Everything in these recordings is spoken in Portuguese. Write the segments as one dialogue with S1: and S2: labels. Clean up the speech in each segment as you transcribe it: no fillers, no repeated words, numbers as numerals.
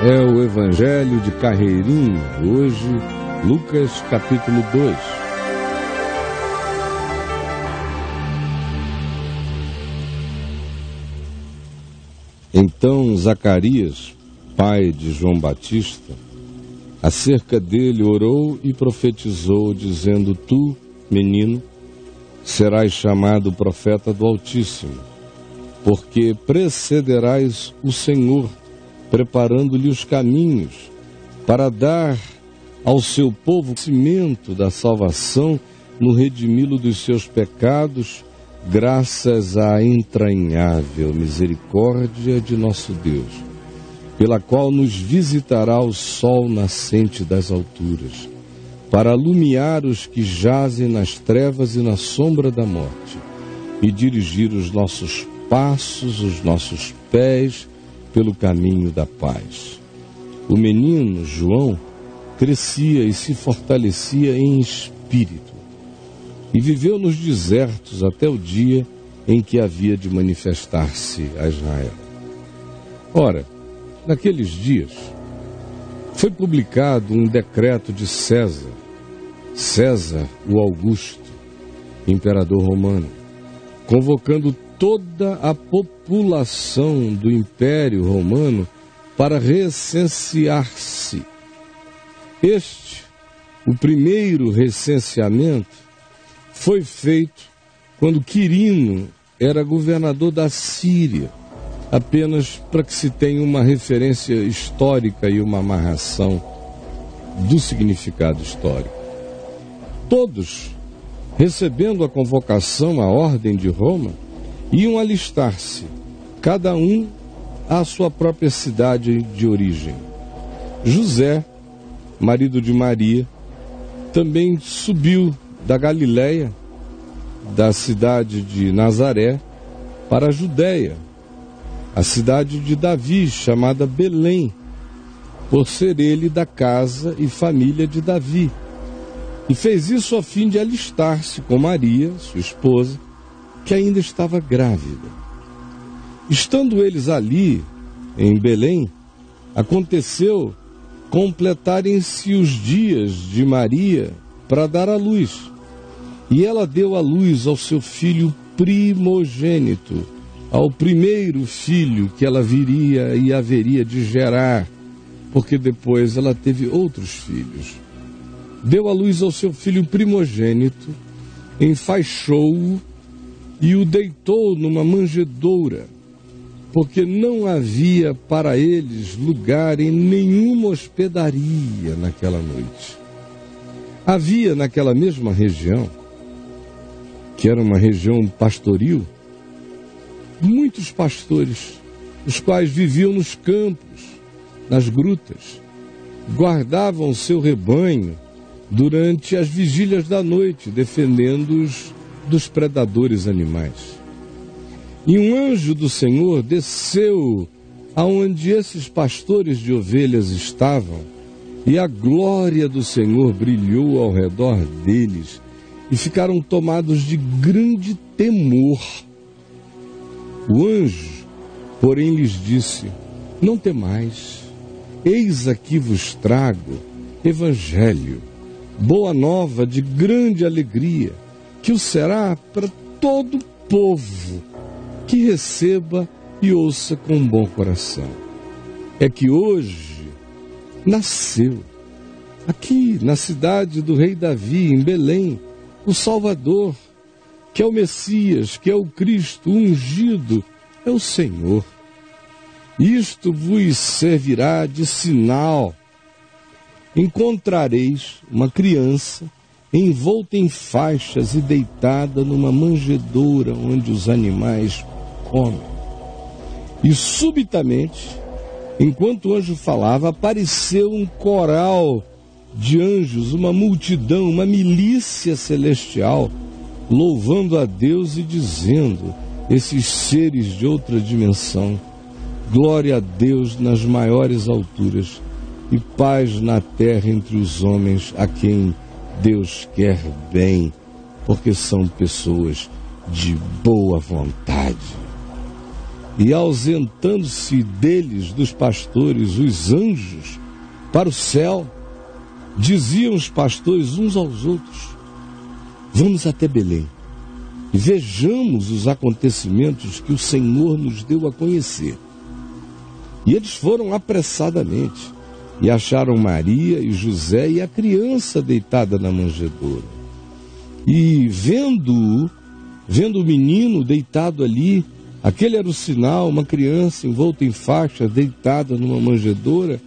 S1: É o Evangelho de Carreirinho, hoje, Lucas capítulo 2. Então Zacarias, pai de João Batista, acerca dele orou e profetizou, dizendo: Tu, menino, serás chamado profeta do Altíssimo, porque precederás o Senhor, preparando-lhe os caminhos, para dar ao seu povo o conhecimento da salvação, no redimi-lo dos seus pecados, graças à entranhável misericórdia de nosso Deus, pela qual nos visitará o sol nascente das alturas, para alumiar os que jazem nas trevas e na sombra da morte, e dirigir os nossos passos, os nossos pés, pelo caminho da paz. O menino, João, crescia e se fortalecia em espírito, e viveu nos desertos até o dia em que havia de manifestar-se a Israel. Ora, naqueles dias, foi publicado um decreto de César, o Augusto, imperador romano, convocando toda a população do Império Romano para recensear-se. O primeiro recenseamento, foi feito quando Quirino era governador da Síria, apenas para que se tenha uma referência histórica e uma amarração do significado histórico. Todos, recebendo a convocação, a ordem de Roma, iam alistar-se, cada um à sua própria cidade de origem. José, marido de Maria, também subiu da Galiléia, da cidade de Nazaré, para a Judéia, a cidade de Davi, chamada Belém, por ser ele da casa e família de Davi. E fez isso a fim de alistar-se com Maria, sua esposa, que ainda estava grávida. Estando eles ali, em Belém, aconteceu completarem-se os dias de Maria para dar à luz. E ela deu à luz ao seu filho primogênito, ao primeiro filho que ela viria e haveria de gerar, porque depois ela teve outros filhos. Deu à luz ao seu filho primogênito, enfaixou-o e o deitou numa manjedoura, porque não havia para eles lugar em nenhuma hospedaria naquela noite. Havia naquela mesma região, que era uma região pastoril, muitos pastores, os quais viviam nos campos, nas grutas, guardavam seu rebanho durante as vigílias da noite, defendendo-os dos predadores animais. E um anjo do Senhor desceu aonde esses pastores de ovelhas estavam, e a glória do Senhor brilhou ao redor deles, e ficaram tomados de grande temor. O anjo, porém, lhes disse: Não temais, eis aqui vos trago evangelho, boa nova de grande alegria, que o será para todo o povo que receba e ouça com bom coração. É que hoje nasceu, aqui na cidade do rei Davi, em Belém, o Salvador, que é o Messias, que é o Cristo, o ungido, é o Senhor. Isto vos servirá de sinal. Encontrareis uma criança envolta em faixas e deitada numa manjedoura onde os animais comem. E subitamente, enquanto o anjo falava, apareceu um coral de anjos, uma multidão, uma milícia celestial, louvando a Deus e dizendo, esses seres de outra dimensão: glória a Deus nas maiores alturas e paz na terra entre os homens a quem Deus quer bem, porque são pessoas de boa vontade. E ausentando-se deles, dos pastores, os anjos, para o céu, diziam os pastores uns aos outros: vamos até Belém e vejamos os acontecimentos que o Senhor nos deu a conhecer. E eles foram apressadamente e acharam Maria e José e a criança deitada na manjedoura. E vendo o menino deitado ali, aquele era o sinal, uma criança envolta em faixa, deitada numa manjedoura,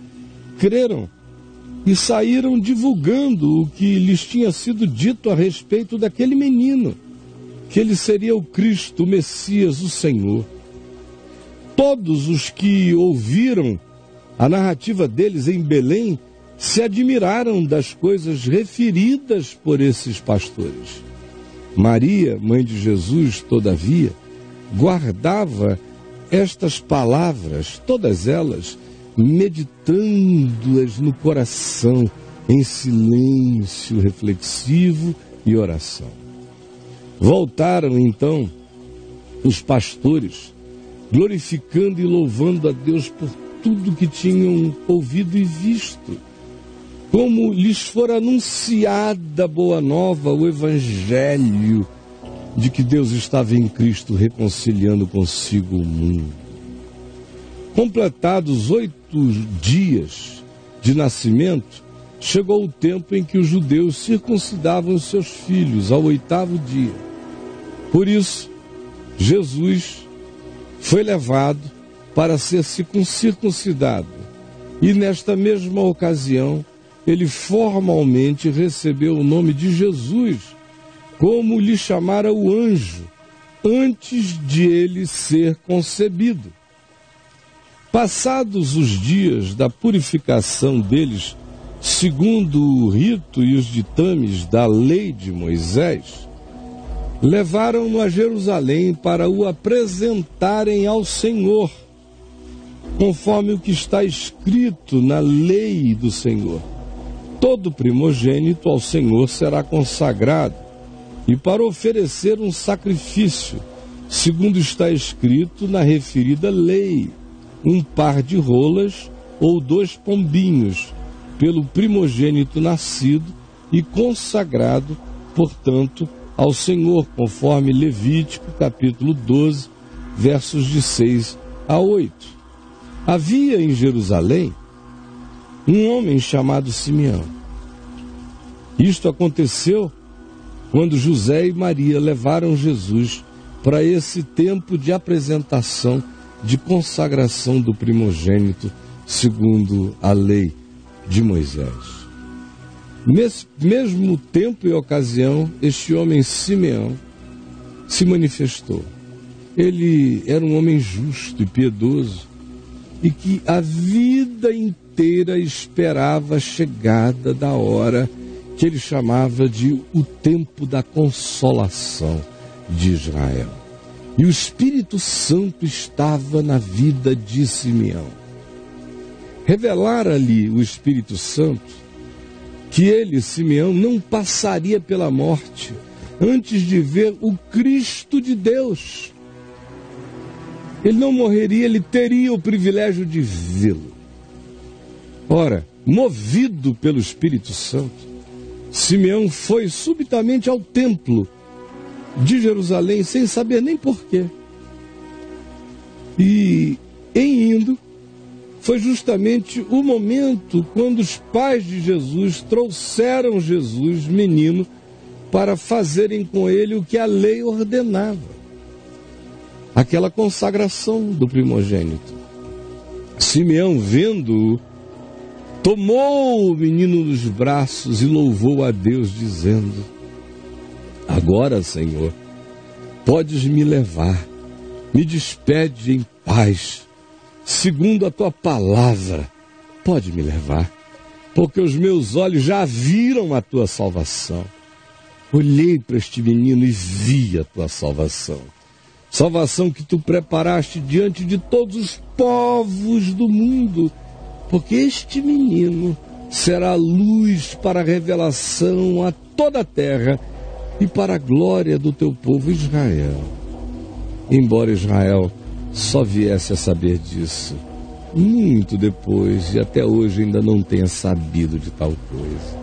S1: creram e saíram divulgando o que lhes tinha sido dito a respeito daquele menino, que ele seria o Cristo, o Messias, o Senhor. Todos os que ouviram a narrativa deles em Belém se admiraram das coisas referidas por esses pastores. Maria, mãe de Jesus, todavia, guardava estas palavras, todas elas, meditando-as no coração, em silêncio reflexivo e oração. Voltaram então os pastores, glorificando e louvando a Deus por tudo que tinham ouvido e visto, como lhes fora anunciada a boa nova, o evangelho de que Deus estava em Cristo reconciliando consigo o mundo. Completados 8 dias de nascimento, chegou o tempo em que os judeus circuncidavam os seus filhos, ao 8º dia. Por isso, Jesus foi levado para ser circuncidado. E nesta mesma ocasião, ele formalmente recebeu o nome de Jesus, como lhe chamara o anjo, antes de ele ser concebido. Passados os dias da purificação deles, segundo o rito e os ditames da lei de Moisés, levaram-no a Jerusalém para o apresentarem ao Senhor, conforme o que está escrito na lei do Senhor. Todo primogênito ao Senhor será consagrado, e para oferecer um sacrifício, segundo está escrito na referida lei, um par de rolas ou 2 pombinhos, pelo primogênito nascido e consagrado, portanto, ao Senhor, conforme Levítico, capítulo 12, versos de 6 a 8. Havia em Jerusalém um homem chamado Simeão. Isto aconteceu quando José e Maria levaram Jesus para esse tempo de apresentação, de consagração do primogênito, segundo a lei de Moisés. Nesse mesmo tempo e ocasião, este homem Simeão se manifestou. Ele era um homem justo e piedoso e que a vida inteira esperava a chegada da hora que ele chamava de o tempo da consolação de Israel. E o Espírito Santo estava na vida de Simeão. Revelara-lhe o Espírito Santo que ele, Simeão, não passaria pela morte antes de ver o Cristo de Deus. Ele não morreria, ele teria o privilégio de vê-lo. Ora, movido pelo Espírito Santo, Simeão foi subitamente ao templo de Jerusalém, sem saber nem porquê. E, em indo, foi justamente o momento quando os pais de Jesus trouxeram Jesus, menino, para fazerem com ele o que a lei ordenava. Aquela consagração do primogênito. Simeão, vendo-o, tomou o menino nos braços e louvou a Deus, dizendo: agora, Senhor, podes me levar, me despede em paz, segundo a tua palavra, pode me levar, porque os meus olhos já viram a tua salvação. Olhei para este menino e vi a tua salvação. Salvação que tu preparaste diante de todos os povos do mundo, porque este menino será luz para a revelação a toda a terra e para a glória do teu povo Israel. Embora Israel só viesse a saber disso muito depois e até hoje ainda não tenha sabido de tal coisa.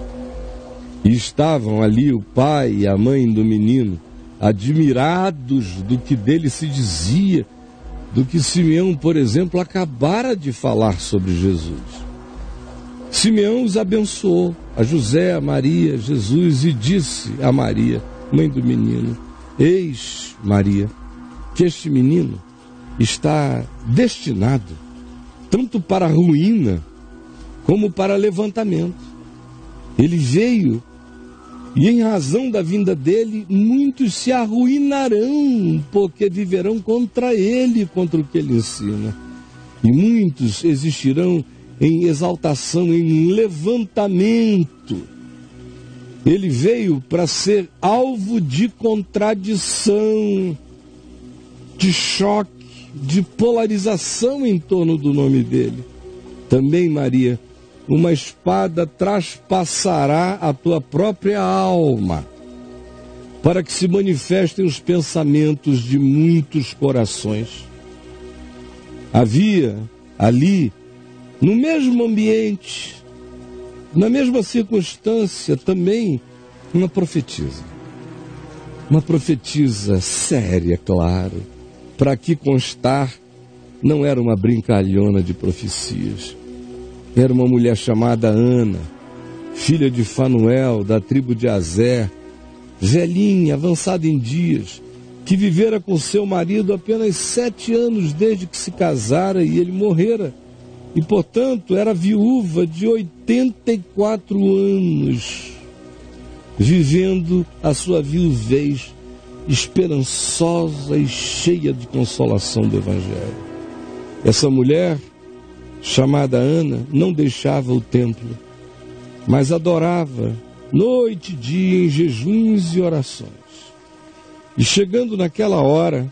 S1: E estavam ali o pai e a mãe do menino, admirados do que dele se dizia, do que Simeão, por exemplo, acabara de falar sobre Jesus. Simeão os abençoou, a José, a Maria, Jesus, e disse a Maria, mãe do menino: eis, Maria, que este menino está destinado tanto para a ruína como para levantamento. Ele veio e em razão da vinda dele, muitos se arruinarão, porque viverão contra ele, contra o que ele ensina. E muitos existirão em exaltação, em levantamento. Ele veio para ser alvo de contradição, de choque, de polarização em torno do nome dele. Também, Maria, uma espada traspassará a tua própria alma, para que se manifestem os pensamentos de muitos corações. Havia ali, no mesmo ambiente, na mesma circunstância, também uma profetisa. Uma profetisa séria, claro, para que constar, não era uma brincalhona de profecias. Era uma mulher chamada Ana, filha de Fanuel, da tribo de Azer, velhinha, avançada em dias, que vivera com seu marido apenas 7 anos desde que se casara e ele morrera. E, portanto, era viúva de 84 anos, vivendo a sua viuvez esperançosa e cheia de consolação do Evangelho. Essa mulher, chamada Ana, não deixava o templo, mas adorava noite e dia em jejuns e orações. E chegando naquela hora,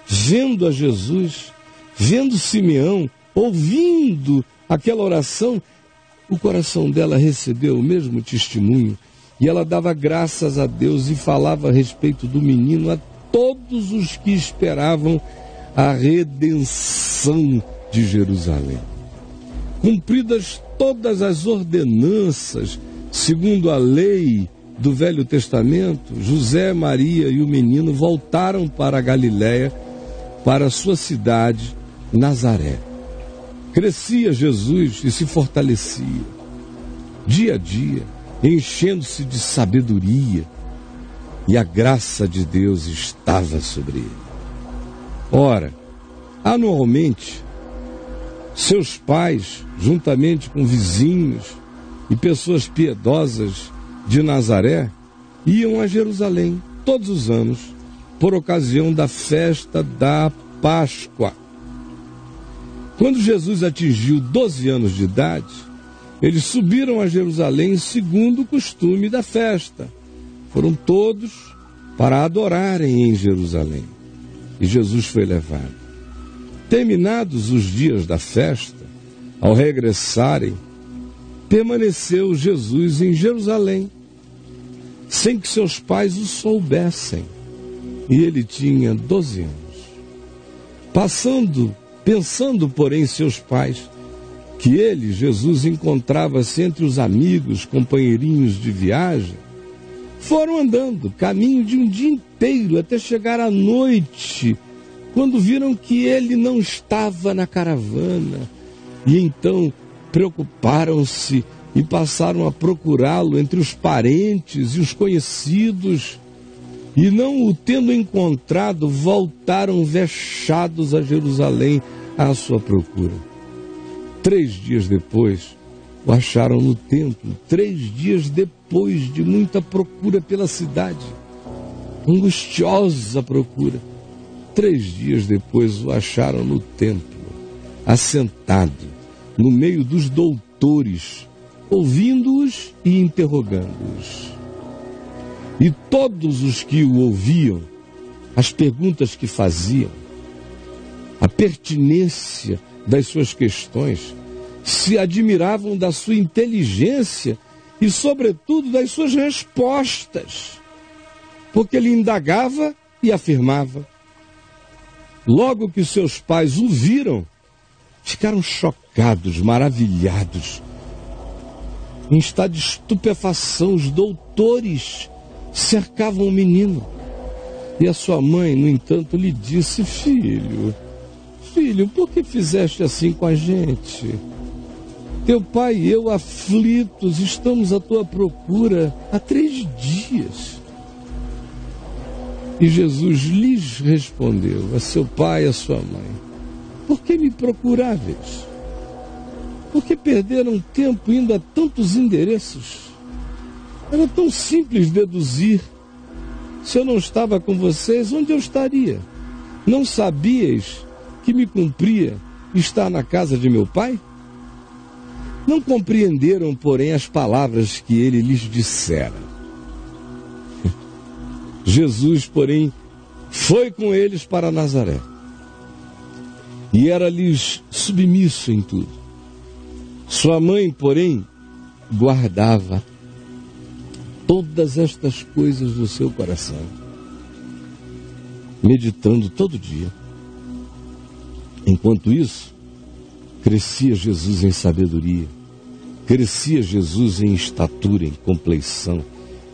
S1: vendo a Jesus, vendo Simeão, ouvindo aquela oração, o coração dela recebeu o mesmo testemunho e ela dava graças a Deus e falava a respeito do menino a todos os que esperavam a redenção de Jerusalém. Cumpridas todas as ordenanças, segundo a lei do Velho Testamento, José, Maria e o menino voltaram para a Galiléia, para a sua cidade, Nazaré. Crescia Jesus e se fortalecia, dia a dia, enchendo-se de sabedoria, e a graça de Deus estava sobre ele. Ora, anualmente, seus pais, juntamente com vizinhos e pessoas piedosas de Nazaré, iam a Jerusalém todos os anos, por ocasião da festa da Páscoa. Quando Jesus atingiu 12 anos de idade, eles subiram a Jerusalém segundo o costume da festa. Foram todos para adorarem em Jerusalém. E Jesus foi levado. Terminados os dias da festa, ao regressarem, permaneceu Jesus em Jerusalém, sem que seus pais o soubessem. E ele tinha 12 anos. Pensando, porém, seus pais, que ele, Jesus, encontrava-se entre os amigos, companheirinhos de viagem, foram andando, caminho de um dia inteiro, até chegar à noite, quando viram que ele não estava na caravana. E então preocuparam-se e passaram a procurá-lo entre os parentes e os conhecidos. E não o tendo encontrado, voltaram vexados a Jerusalém à sua procura. 3 dias depois, o acharam no templo. 3 dias depois de muita procura pela cidade, angustiosa procura. 3 dias depois o acharam no templo, assentado, no meio dos doutores, ouvindo-os e interrogando-os. E todos os que o ouviam, as perguntas que faziam, a pertinência das suas questões, se admiravam da sua inteligência e, sobretudo, das suas respostas, porque ele indagava e afirmava. Logo que seus pais o viram, ficaram chocados, maravilhados. Em estado de estupefação, os doutores cercavam o menino. E a sua mãe, no entanto, lhe disse: filho, por que fizeste assim com a gente? Teu pai e eu, aflitos, estamos à tua procura há 3 dias. E Jesus lhes respondeu, a seu pai e a sua mãe: por que me procuráveis? Por que perderam tempo indo a tantos endereços? Era tão simples deduzir. Se eu não estava com vocês, onde eu estaria? Não sabíeis que me cumpria estar na casa de meu pai? Não compreenderam, porém, as palavras que ele lhes dissera. Jesus, porém, foi com eles para Nazaré. E era-lhes submisso em tudo. Sua mãe, porém, guardava todas estas coisas no seu coração, meditando todo dia. Enquanto isso, crescia Jesus em sabedoria, crescia Jesus em estatura, em compleição,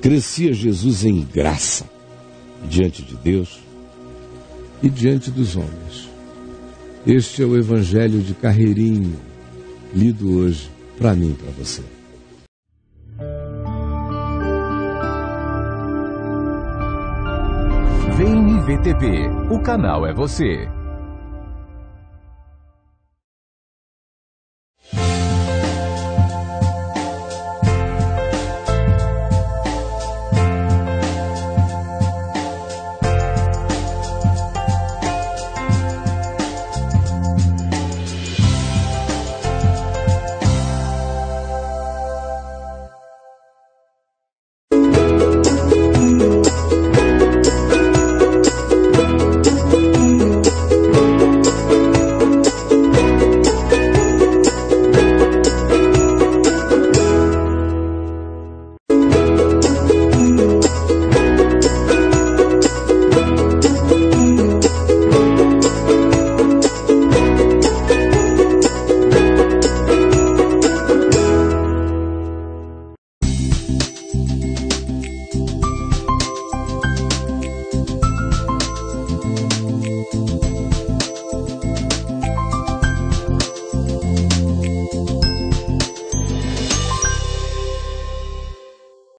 S1: crescia Jesus em graça diante de Deus e diante dos homens. Este é o Evangelho de Carreirinho, lido hoje para mim e para você.
S2: Vem IVTV, o canal é você.